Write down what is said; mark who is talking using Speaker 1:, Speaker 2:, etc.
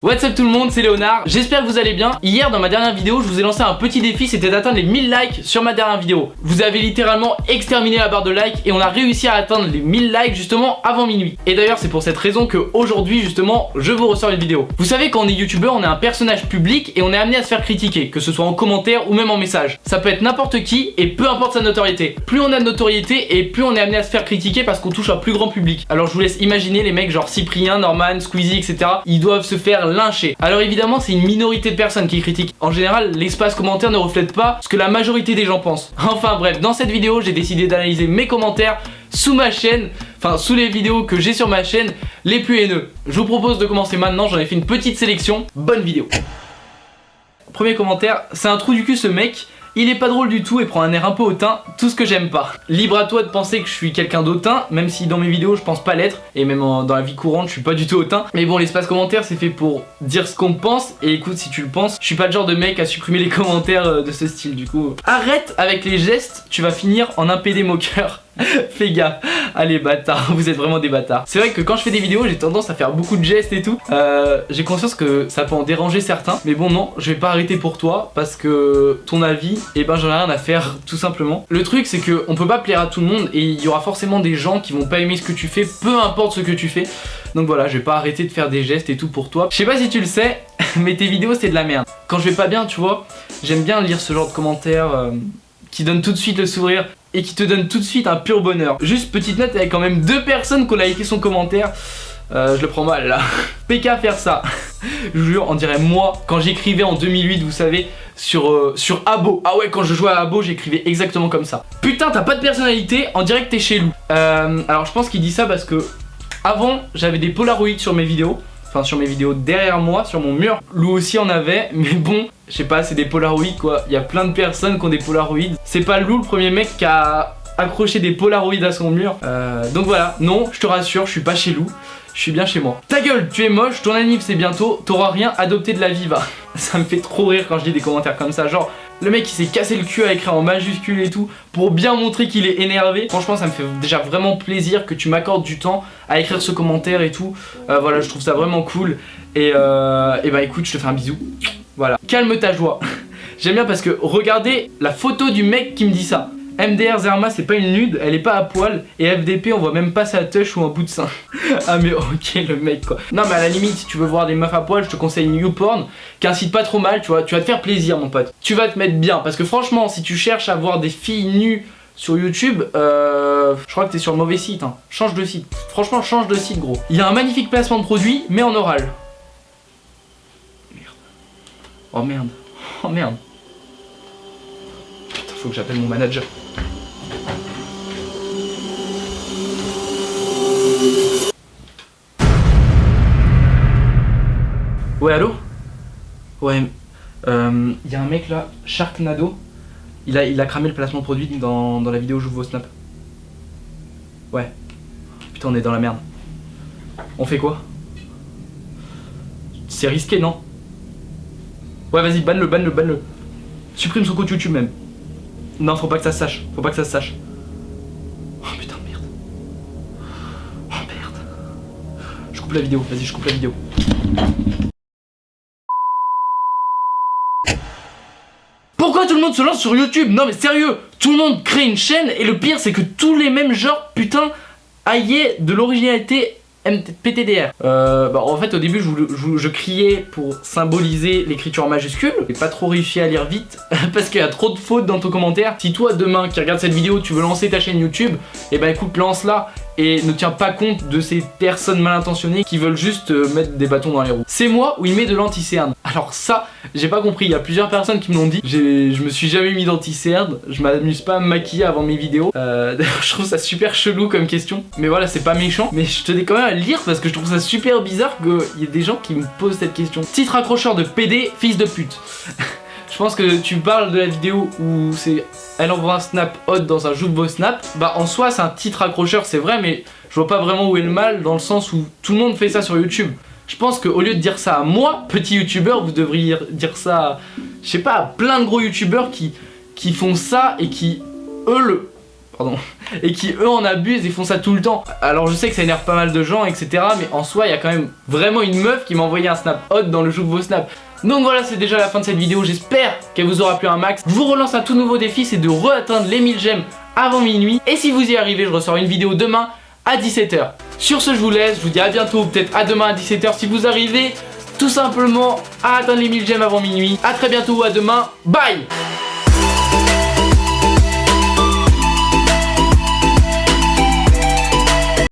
Speaker 1: What's up tout le monde, c'est Léonard, j'espère que vous allez bien. Hier dans ma dernière vidéo, je vous ai lancé un petit défi, c'était d'atteindre les 1000 likes sur ma dernière vidéo. Vous avez littéralement exterminé la barre de likes et on a réussi à atteindre les 1000 likes justement avant minuit. Et d'ailleurs c'est pour cette raison que aujourd'hui justement je vous ressors une vidéo. Vous savez quand on est youtubeur, on est un personnage public et on est amené à se faire critiquer, que ce soit en commentaire ou même en message. Ça peut être n'importe qui et peu importe sa notoriété. Plus on a de notoriété et plus on est amené à se faire critiquer parce qu'on touche un plus grand public. Alors je vous laisse imaginer les mecs genre Cyprien, Norman, Squeezie, etc. Ils doivent se faire lyncher. Alors évidemment c'est une minorité de personnes qui critiquent. En général l'espace commentaire ne reflète pas ce que la majorité des gens pensent. Enfin bref, dans cette vidéo j'ai décidé d'analyser mes commentaires sous ma chaîne, enfin sous les vidéos que j'ai sur ma chaîne les plus haineux. Je vous propose de commencer maintenant, j'en ai fait une petite sélection. Bonne vidéo. Premier commentaire, c'est un trou du cul ce mec. Il est pas drôle du tout et prend un air un peu hautain, tout ce que j'aime pas. Libre à toi de penser que je suis quelqu'un d'autant, même si dans mes vidéos je pense pas l'être, et même dans la vie courante je suis pas du tout hautain. Mais bon, l'espace commentaire c'est fait pour dire ce qu'on pense, et écoute, si tu le penses, je suis pas le genre de mec à supprimer les commentaires de ce style du coup. Arrête avec les gestes, tu vas finir en un PD moqueur. Fais gaffe, allez bâtards, vous êtes vraiment des bâtards. C'est vrai que quand je fais des vidéos j'ai tendance à faire beaucoup de gestes et tout. J'ai conscience que ça peut en déranger certains. Mais bon non, je vais pas arrêter pour toi parce que ton avis, eh ben j'en ai rien à faire tout simplement. Le truc c'est que on peut pas plaire à tout le monde et il y aura forcément des gens qui vont pas aimer ce que tu fais, peu importe ce que tu fais. Donc voilà, je vais pas arrêter de faire des gestes et tout pour toi. Je sais pas si tu le sais, mais tes vidéos c'est de la merde. Quand je vais pas bien tu vois, j'aime bien lire ce genre de commentaires qui donnent tout de suite le sourire et qui te donne tout de suite un pur bonheur. Juste petite note, il y a quand même 2 personnes qui ont liké son commentaire. Je le prends mal là. PK faire ça. Je vous jure, on dirait moi quand j'écrivais en 2008, vous savez, sur Abo. Ah ouais, quand je jouais à Abo, j'écrivais exactement comme ça. Putain, t'as pas de personnalité, on dirait que t'es chez Lou. Alors je pense qu'il dit ça parce que avant, j'avais des Polaroids sur mes vidéos. Enfin sur mes vidéos derrière moi, sur mon mur. Lou aussi en avait, mais bon, je sais pas, c'est des Polaroids quoi. Il y a plein de personnes qui ont des Polaroids. C'est pas Lou le premier mec qui a accroché des Polaroids à son mur. Donc voilà, non, je te rassure, je suis pas chez Lou. Je suis bien chez moi. Ta gueule, tu es moche, ton anniv c'est bientôt, t'auras rien adopté de la vie, va. Ça me fait trop rire quand je lis des commentaires comme ça, genre le mec il s'est cassé le cul à écrire en majuscule et tout pour bien montrer qu'il est énervé. Franchement ça me fait déjà vraiment plaisir que tu m'accordes du temps à écrire ce commentaire et tout. Voilà, je trouve ça vraiment cool. Et bah écoute, je te fais un bisou. Voilà, calme ta joie. J'aime bien parce que regardez la photo du mec qui me dit ça. MDR Zerma c'est pas une nude, elle est pas à poil. Et FDP on voit même pas sa touche ou un bout de sein. Ah mais ok le mec quoi. Non mais à la limite si tu veux voir des meufs à poil, je te conseille une YouPorn qui incite pas trop mal, tu vois. Tu vas te faire plaisir mon pote. Tu vas te mettre bien parce que franchement si tu cherches à voir des filles nues sur YouTube, je crois que t'es sur le mauvais site hein. Change de site, franchement change de site gros. Il y a un magnifique placement de produit mais en oral. Merde. Oh merde. Oh merde. Putain faut que j'appelle mon manager. Ouais allô? Ouais, y a un mec là, Sharknado, il a cramé le placement de produit dans la vidéo J'ouvre vos snaps. Ouais. Putain on est dans la merde. On fait quoi? C'est risqué non? Ouais vas-y banne-le. Supprime son compte YouTube même. Non faut pas que ça se sache, faut pas que ça se sache. Oh putain merde. Oh merde. Je coupe la vidéo, vas-y je coupe la vidéo. Pourquoi tout le monde se lance sur YouTube? Non mais sérieux, tout le monde crée une chaîne et le pire c'est que tous les mêmes genres, putain, aillent de l'originalité PTDR. Bah en fait au début je criais pour symboliser l'écriture en majuscule. J'ai pas trop réussi à lire vite parce qu'il y a trop de fautes dans ton commentaire. Si toi demain qui regarde cette vidéo tu veux lancer ta chaîne YouTube, et bah écoute lance-la et ne tiens pas compte de ces personnes mal intentionnées qui veulent juste mettre des bâtons dans les roues. C'est moi ou il met de l'anti-cerne. Alors ça j'ai pas compris, il y a plusieurs personnes qui me l'ont dit. Je me suis jamais mis d'anti-cerne, je m'amuse pas à me maquiller avant mes vidéos. D'ailleurs je trouve ça super chelou comme question. Mais voilà c'est pas méchant, mais je tenais quand même à le lire parce que je trouve ça super bizarre qu'il y ait des gens qui me posent cette question. Titre accrocheur de PD, fils de pute. Je pense que tu parles de la vidéo où c'est elle envoie un snap hot dans un J'ouvre vos snaps. Bah en soi c'est un titre accrocheur c'est vrai, mais je vois pas vraiment où est le mal dans le sens où tout le monde fait ça sur YouTube. Je pense qu'au lieu de dire ça à moi, petit youtubeur, vous devriez dire ça à, je sais pas, à plein de gros youtubeurs qui font ça et qui, eux, pardon, et qui eux en abusent et font ça tout le temps. Alors je sais que ça énerve pas mal de gens, etc. Mais en soi, il y a quand même vraiment une meuf qui m'a envoyé un snap hot dans le jeu de vos snaps. Donc voilà, c'est déjà la fin de cette vidéo, j'espère qu'elle vous aura plu un max. Je vous relance un tout nouveau défi, c'est de re-atteindre les 1000 j'aime avant minuit. Et si vous y arrivez, je ressors une vidéo demain à 17 h. Sur ce, je vous laisse, je vous dis à bientôt, peut-être à demain à 17 h si vous arrivez tout simplement à atteindre les 1000 j'aime avant minuit. A très bientôt, à demain, bye.